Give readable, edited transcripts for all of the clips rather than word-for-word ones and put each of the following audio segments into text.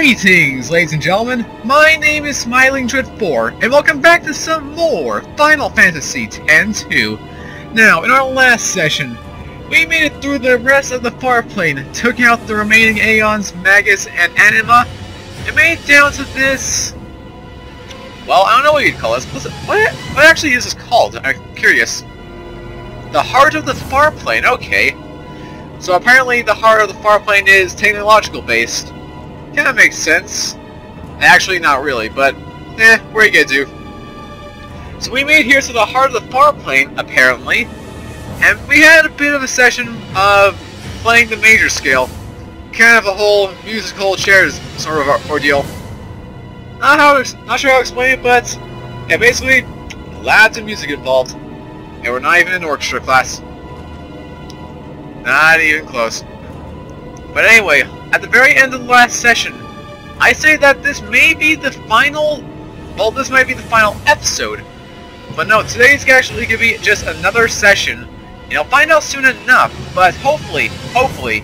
Greetings, ladies and gentlemen. My name is Smiling Dread 4, and welcome back to some more Final Fantasy X-2. Now, in our last session, we made it through the rest of the far plane, took out the remaining Aeons, Magus, and Anima, and made it down to this... Well, I don't know what you'd call this. What actually is this called? I'm curious. The Heart of the Far Plane, okay. So apparently the Heart of the Far Plane is technological based. Kinda makes sense. Actually, not really, but where you gonna do? So we made it here to the Heart of the Far Plane, apparently, and we had a bit of a session of playing the major scale. Kind of a whole musical chairs sort of ordeal. Not sure how to explain it, but yeah, basically, lots of music involved. And we're not even in orchestra class. Not even close. But anyway, at the very end of the last session, I say that this may be the final... Well, this might be the final episode. But no, today's actually going to be just another session. And I'll find out soon enough, but hopefully,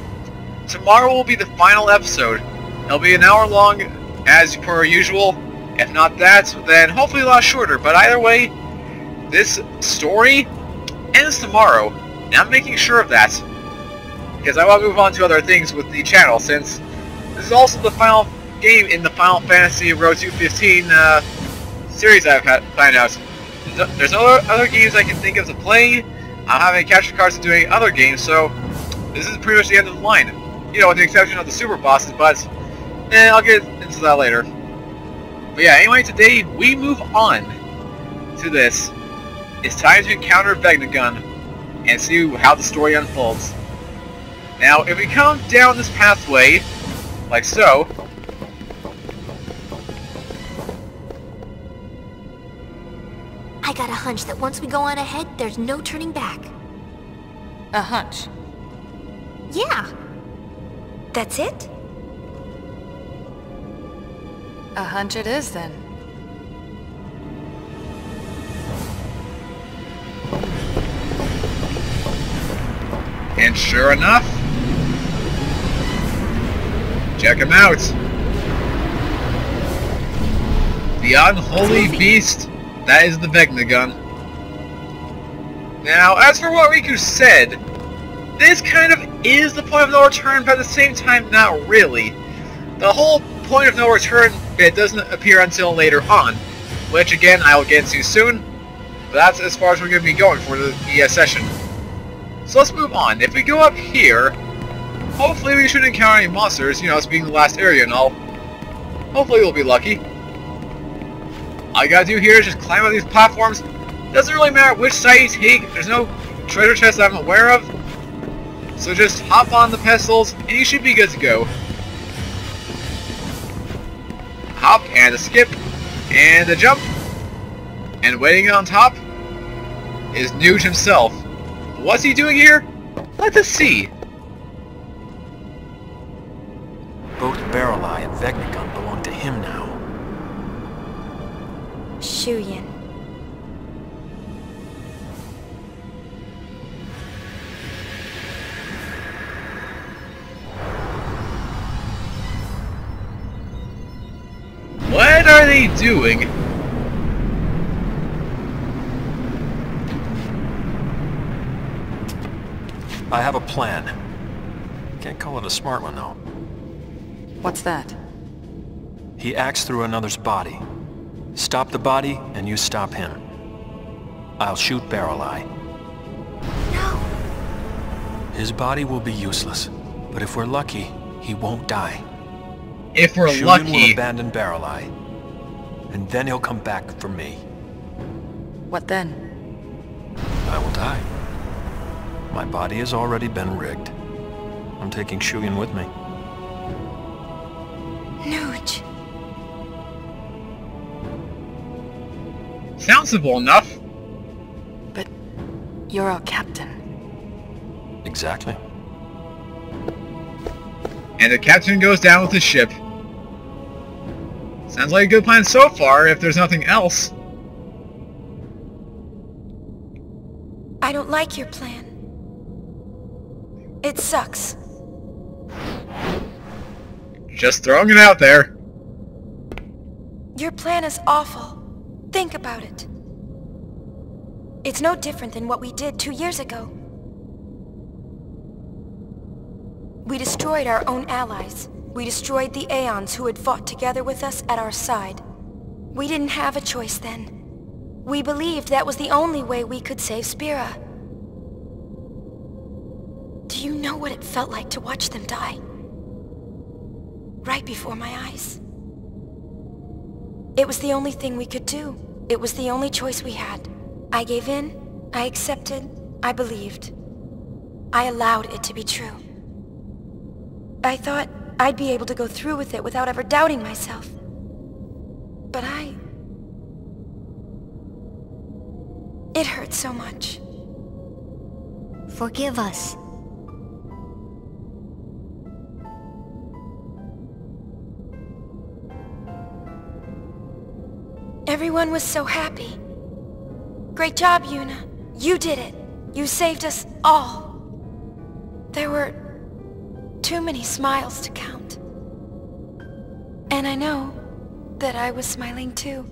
tomorrow will be the final episode. It'll be an hour long, as per usual. If not that, then hopefully a lot shorter. But either way, this story ends tomorrow. And I'm making sure of that. Because I want to move on to other things with the channel, since this is also the final game in the Final Fantasy Road to 15 series I've planned out. There's no other games I can think of to play. I don't have any capture cards to do any other games, so this is pretty much the end of the line. You know, with the exception of the super bosses, but I'll get into that later. But yeah, anyway, today we move on to this. It's time to encounter Vegnagun and see how the story unfolds. Now, if we come down this pathway, like so, I got a hunch that once we go on ahead, there's no turning back. A hunch? Yeah. That's it? A hunch it is, then. and sure enough, check him out. The unholy beast, that is the Vegnagun. Now, as for what Riku said, this kind of is the point of no return, but at the same time, not really. The whole point of no return bit doesn't appear until later on, which again, I will get into soon, but that's as far as we're going to be going for the session. So let's move on. If we go up here, hopefully we shouldn't encounter any monsters, you know, it's being the last area and all. Hopefully we'll be lucky. All you gotta do here is just climb up these platforms. Doesn't really matter which side you take, there's no treasure chest that I'm aware of. So just hop on the pedestals and you should be good to go. Hop and a skip and a jump. And waiting on top is Nuge himself. What's he doing here? Let us see. Both Barreleye and Vegnagun belong to him now. Shuyin. What are they doing? I have a plan. Can't call it a smart one, though. What's that? He acts through another's body. Stop the body, and you stop him. I'll shoot Barreleye. No. His body will be useless, but if we're lucky, he won't die. If we're Shuyin lucky. will abandon Barreleye, and then he'll come back for me. What then? I will die. My body has already been rigged. I'm taking Shuyin with me. Nuge. Sounds simple enough. But you're our captain. Exactly. And the captain goes down with the ship. Sounds like a good plan so far, if there's nothing else. I don't like your plan. It sucks. Just throwing it out there. Your plan is awful. Think about it. It's no different than what we did 2 years ago. We destroyed our own allies. We destroyed the Aeons who had fought together with us at our side. We didn't have a choice then. We believed that was the only way we could save Spira. Do you know what it felt like to watch them die? Right before my eyes. It was the only thing we could do. It was the only choice we had. I gave in, I accepted, I believed. I allowed it to be true. I thought I'd be able to go through with it without ever doubting myself. But it hurt so much. Forgive us. Everyone was so happy. Great job, Yuna. You did it. You saved us all. There were too many smiles to count. And I know that I was smiling too.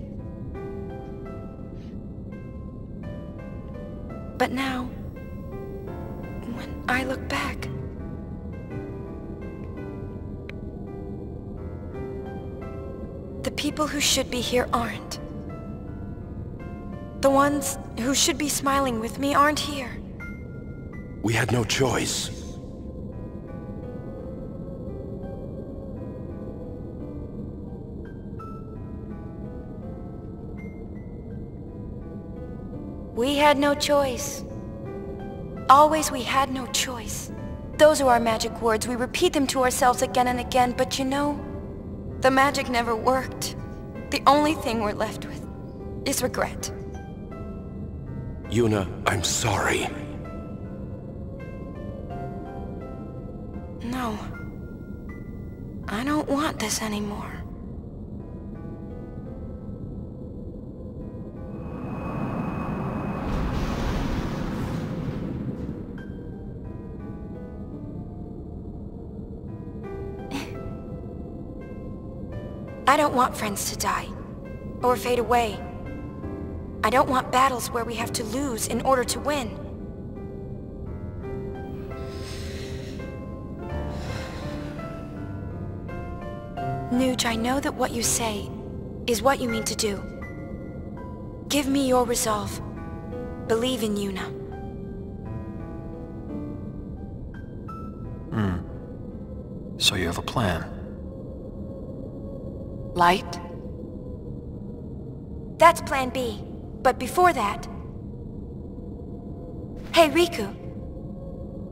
But now, when I look back, the people who should be here aren't. The ones who should be smiling with me aren't here. We had no choice. We had no choice. Always we had no choice. Those are our magic words. We repeat them to ourselves again and again, but you know, the magic never worked. The only thing we're left with is regret. Yuna, I'm sorry. No. I don't want this anymore. I don't want friends to die, or fade away. I don't want battles where we have to lose in order to win. Nuge, I know that what you say is what you mean to do. Give me your resolve. Believe in Yuna. So you have a plan. Light? That's plan B. But before that... Hey, Riku.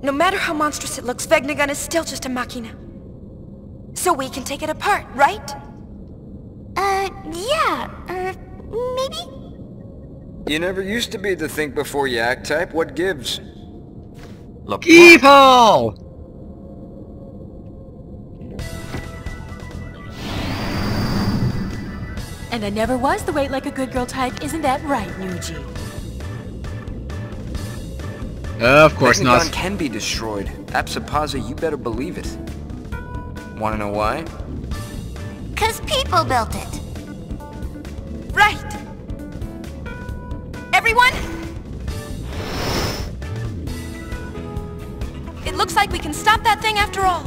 No matter how monstrous it looks, Vegnagun is still just a machina. So we can take it apart, right? Yeah, maybe? You never used to be the think before you act type. What gives? People! And I never was the wait like a good girl type, isn't that right, Nuji? Of course not. Vegnagun can be destroyed. Apsapaza, you better believe it. Wanna know why? 'Cause people built it. Right! Everyone? It looks like we can stop that thing after all.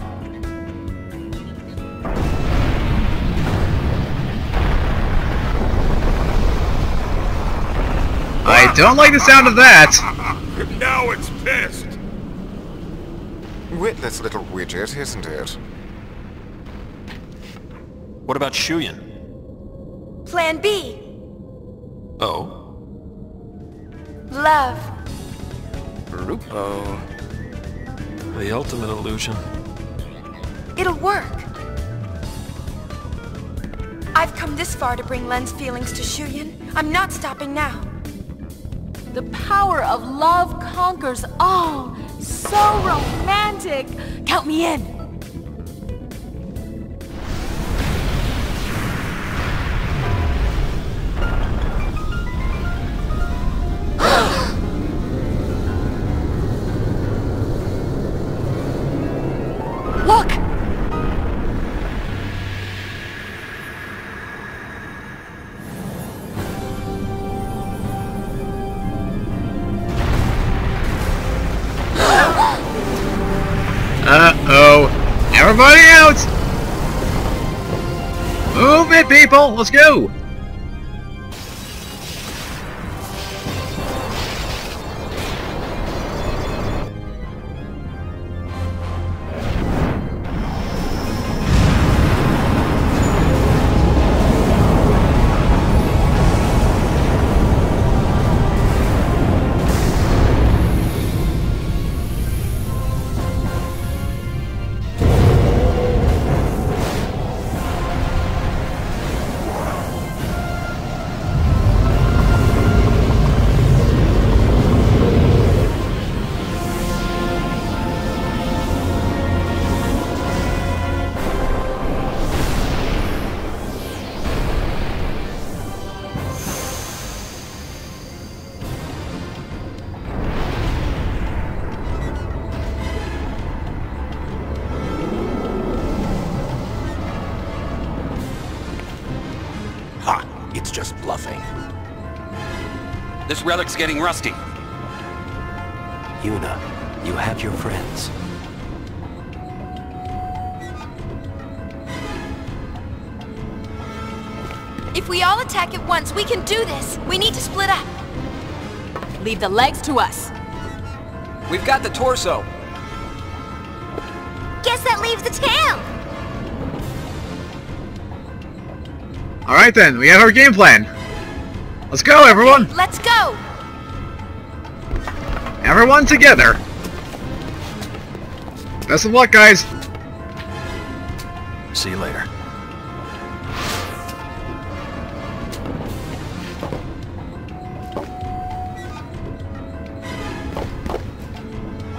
I don't like the sound of that. Now it's pissed. Witless little widget, isn't it? What about Shuyan? Plan B. Oh? Love. Rupo. The ultimate illusion. It'll work. I've come this far to bring Len's feelings to Shuyan. I'm not stopping now. The power of love conquers all. So romantic. Count me in. Look! Everybody out! Move it, people! Let's go! It's just bluffing. This relic's getting rusty. Yuna, you have your friends. If we all attack at once, we can do this. We need to split up. Leave the legs to us. We've got the torso. Guess that leaves the tail. Alright then, we have our game plan. Let's go, everyone! Let's go! Everyone together! Best of luck, guys! See you later.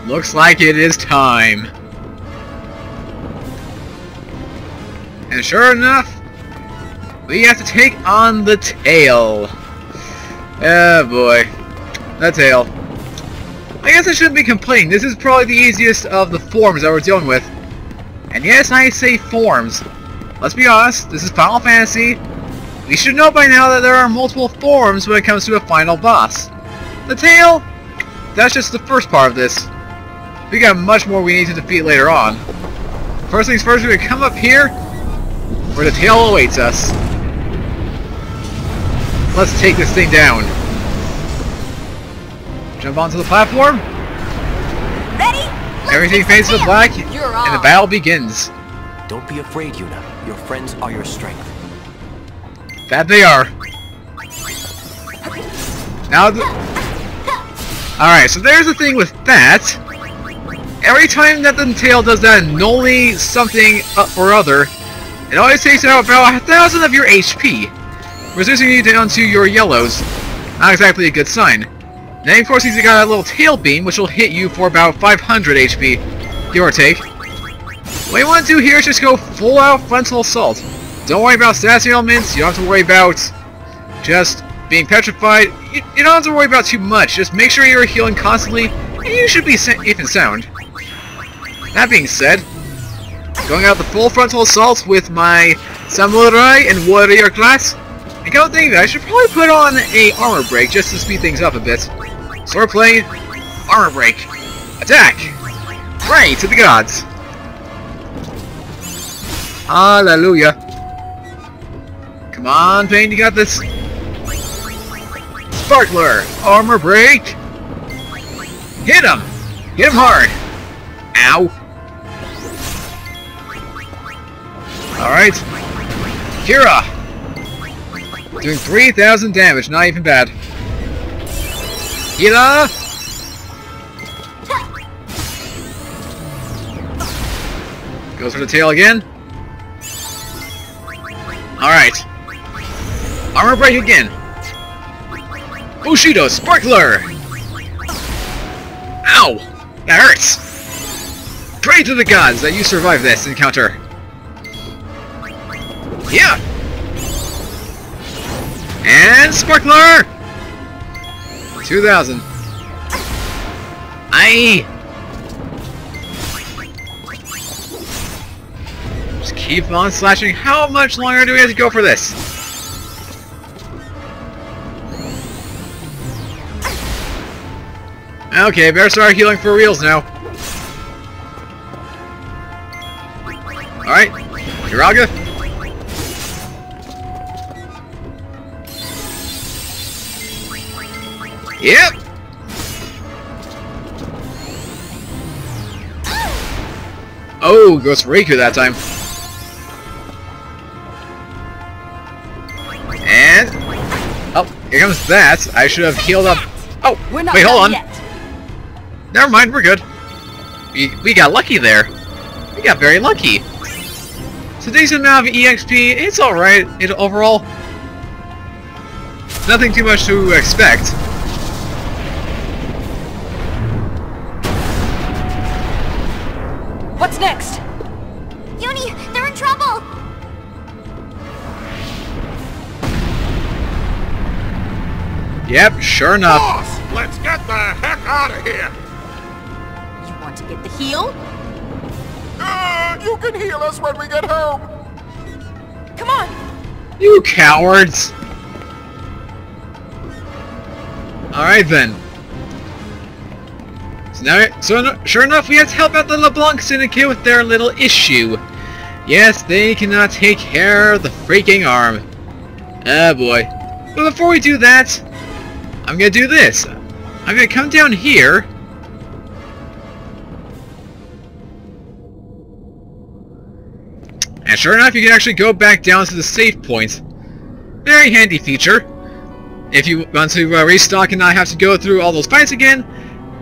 Looks like it is time. And sure enough, we have to take on the tail. Oh boy. The tail. I guess I shouldn't be complaining. This is probably the easiest of the forms that we're dealing with. And yes, I say forms. Let's be honest, this is Final Fantasy. We should know by now that there are multiple forms when it comes to a final boss. The tail? That's just the first part of this. We got much more we need to defeat later on. First things first, we're going to come up here where the tail awaits us. Let's take this thing down. Jump onto the platform. Ready? Everything fades to black, and the battle begins. Don't be afraid, Yuna. Your friends are your strength. That they are. Now, alright, so there's the thing with that. Every time that the tail does that annulling something or other, it always takes out about 1,000 of your HP, reducing you down to your yellows. Not exactly a good sign. Then of course he's got a little tail beam, which will hit you for about 500 HP, give or take. What you want to do here is just go full out frontal assault. Don't worry about status elements, you don't have to worry about just being petrified. You don't have to worry about too much, just make sure you're healing constantly, and you should be safe and sound. That being said, going out the full frontal assault with my Samurai and Warrior class, I don't think that I should probably put on a armor break just to speed things up a bit. So we're playing armor break. Attack! Pray to the gods! Hallelujah. Come on, Pain, you got this. Sparkler! Armor break! Hit him! Hit him hard! Ow! Alright. Kira! Doing 3,000 damage, not even bad. Kira! Goes for the tail again. Alright. Armor break again. Bushido Sparkler! Ow! That hurts! Pray to the gods that you survive this encounter. Yeah! And Sparkler! 2,000. Aye! Just keep on slashing. How much longer do we have to go for this? Okay, better start healing for reals now. Kiraga. Yep. Oh, goes for Riku that time. And oh, here comes that. I should have healed up. Oh, wait, hold on. Never mind, we're good. We got lucky there. We got very lucky. It's a decent amount of EXP. It's alright overall. Nothing too much to expect. What's next? Yuni, they're in trouble! Yep, sure enough. Boss, let's get the heck out of here! You want to get the heal? You can heal us when we get home. Come on! You cowards! Alright then. So sure enough, we have to help out the LeBlanc Syndicate with their little issue. Yes, they cannot take care of the freaking arm. Oh boy. But before we do that, I'm gonna do this. I'm gonna come down here. And sure enough, you can actually go back down to the save point. Very handy feature. If you want to restock and not have to go through all those fights again,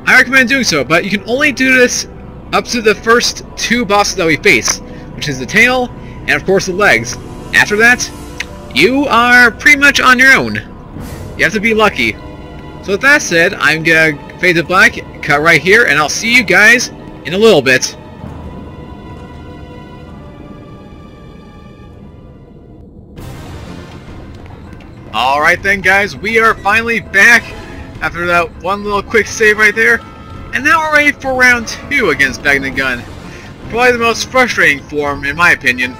I recommend doing so. But you can only do this up to the first two bosses that we face, which is the tail and of course the legs. After that, you are pretty much on your own. You have to be lucky. So with that said, I'm gonna fade to black, cut right here, and I'll see you guys in a little bit. Alright then guys, we are finally back after that one little quick save right there. And now we're ready for round 2 against Vegnagun. Probably the most frustrating form in my opinion.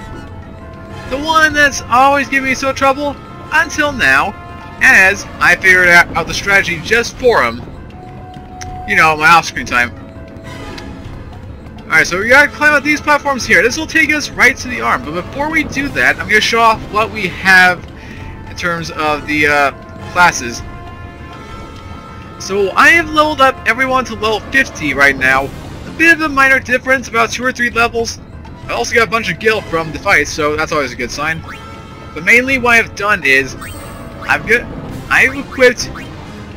The one that's always giving me so trouble until now, as I figured out the strategy just for him. You know, my off-screen time. Alright, so we gotta climb up these platforms here. This will take us right to the arm, but before we do that, I'm gonna show off what we have in terms of the classes. So I have leveled up everyone to level 50 right now. A bit of a minor difference, about 2 or 3 levels. I also got a bunch of guilt from the fight, so that's always a good sign. But mainly what I've done is, I've equipped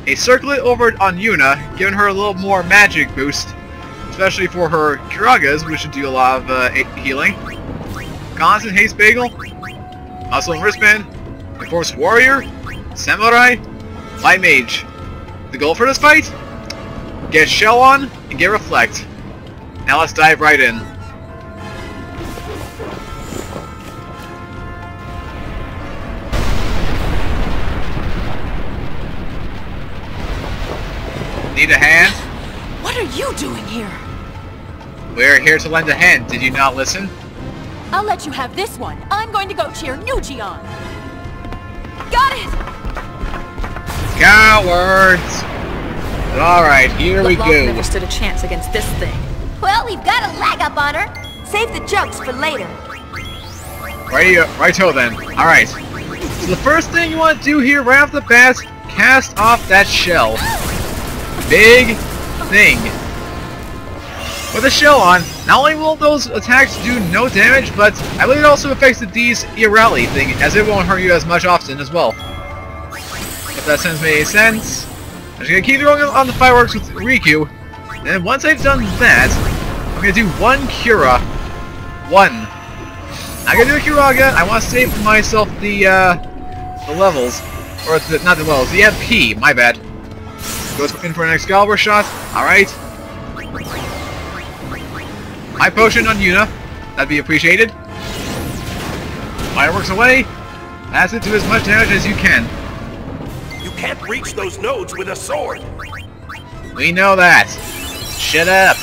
a circlet over on Yuna, giving her a little more magic boost, especially for her Kiragas, which should do a lot of healing. Constant Haste Bagel, Muscle and Wristband, Force Warrior, Samurai, Light Mage. The goal for this fight? Get Shell on and get Reflect. Now let's dive right in. Need a hand? What are you doing here? We're here to lend a hand. Did you not listen? I'll let you have this one. I'm going to go cheer Nuji on. Got it! Cowards! Alright, here we go. Never stood a chance against this thing. Well, we've got a leg up on her. Save the jokes for later. Righto then. Alright. So the first thing you want to do here right off the bat, cast off that shell. Big thing. With the shell on, not only will those attacks do no damage, but I believe it also affects the D's Irali thing, as it won't hurt you as much often as well. If that sends me any sense, I'm just gonna keep throwing on the fireworks with Riku, and then once I've done that, I'm gonna do one Cura. One. I'm gonna do a Kiraga. I want to save myself the levels, or not the levels, the MP. My bad. Goes in for an Excalibur shot. All right. High potion on Yuna. That'd be appreciated. Fireworks away. Pass it to as much damage as you can. You can't reach those nodes with a sword. We know that. Shut up.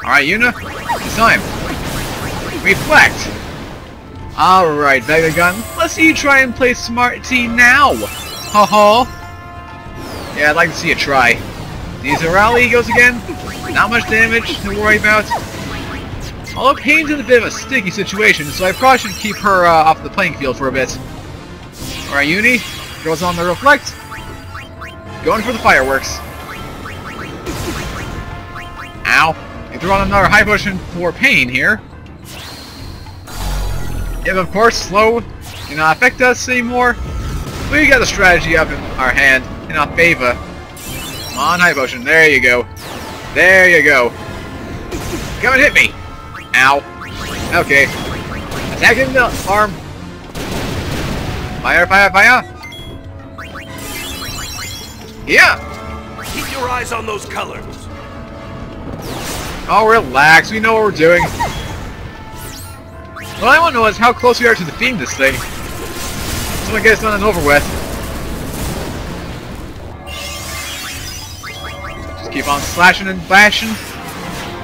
Alright, Yuna. It's time. Reflect. Alright, Vegnagun. Let's see you try and play smarty now. Ha-ha. Yeah, I'd like to see you try. These Irali goes again. Not much damage to worry about. Although Payne's in a bit of a sticky situation, so I probably should keep her off the playing field for a bit. Alright, Uni, goes on the reflect. Going for the fireworks. Ow. You throw on another high potion for Payne here. If of course slow cannot affect us anymore, we got the strategy up in our hand in our favor. Come on, high potion. There you go. There you go. Come and hit me. Ow. Okay. Attack in the arm. Fire, fire, fire. Yeah. Keep your eyes on those colors. Oh, relax. We know what we're doing. What I want to know is how close we are to defeating this thing. So I get it done and over with. Just keep on slashing and bashing.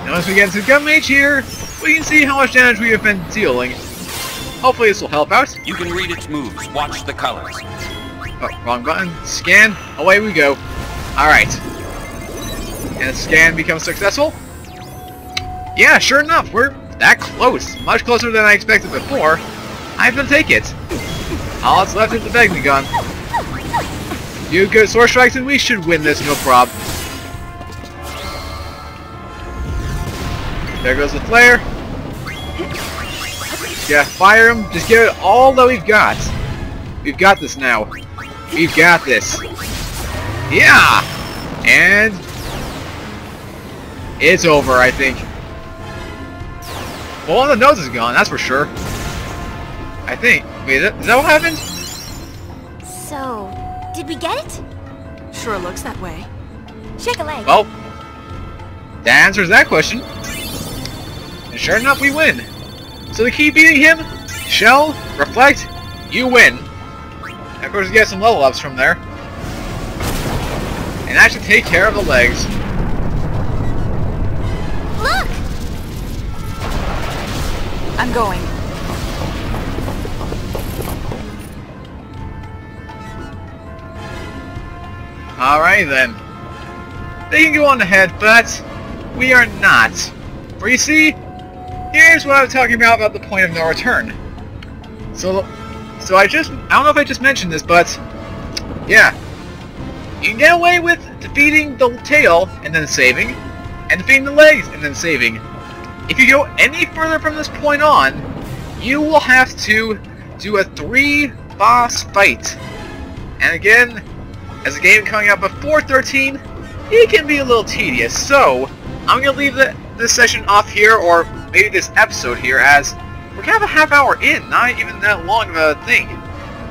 And once we get into Gun Mage here, we can see how much damage we have been dealing. Hopefully this will help out. You can read its moves. Watch the colors. Oh, wrong button. Scan. Away we go. Alright. And the scan becomes successful. Yeah, sure enough, we're that close. Much closer than I expected before. I have to take it. All that's left is the Vegnagun. You good sword strikes and we should win this, no prob. There goes the flare. Yeah, fire him. Just give it all that we've got. We've got this now. We've got this. Yeah! And it's over, I think. Well, one of the nodes is gone, that's for sure. I think. Wait, is that what happened? So, did we get it? Sure looks that way. Shake a leg. Well, that answers that question. And sure enough, we win. So to keep beating him, Shell, Reflect, you win. And of course, you get some level ups from there. And that should take care of the legs. Look! I'm going. Alright then. They can go on ahead, but we are not. For you see, here's what I was talking about the point of no return. So I don't know if I just mentioned this, but yeah. You can get away with defeating the tail and then saving, and defeating the legs and then saving. If you go any further from this point on, you will have to do a 3-boss fight. And again, as a game coming out before 13, it can be a little tedious. So I'm going to leave this session off here, or maybe this episode here, as we're kind of a half hour in, not even that long of a thing.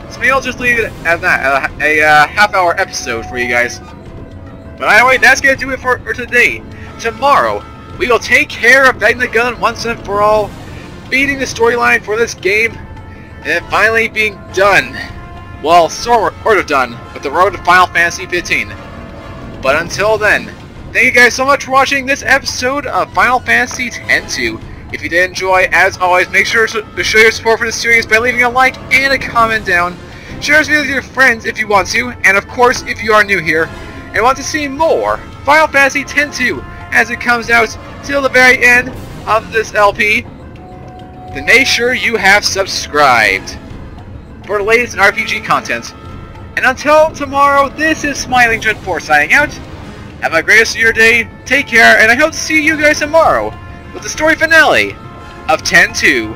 So maybe I'll just leave it at that, a half hour episode for you guys. But anyway, that's going to do it for today. Tomorrow, we will take care of Vegnagun once and for all, beating the storyline for this game, and then finally being done. Well, sort of done, with the road to Final Fantasy 15. But until then, thank you guys so much for watching this episode of Final Fantasy X-2. If you did enjoy, as always, make sure to show your support for the series by leaving a like and a comment down. Share this video with your friends if you want to, and of course, if you are new here and want to see more Final Fantasy X-2 as it comes out till the very end of this LP, then make sure you have subscribed for the latest in RPG content. And until tomorrow, this is Smiling Dread 4 signing out. Have a great rest of your day, take care, and I hope to see you guys tomorrow with the story finale of X-2.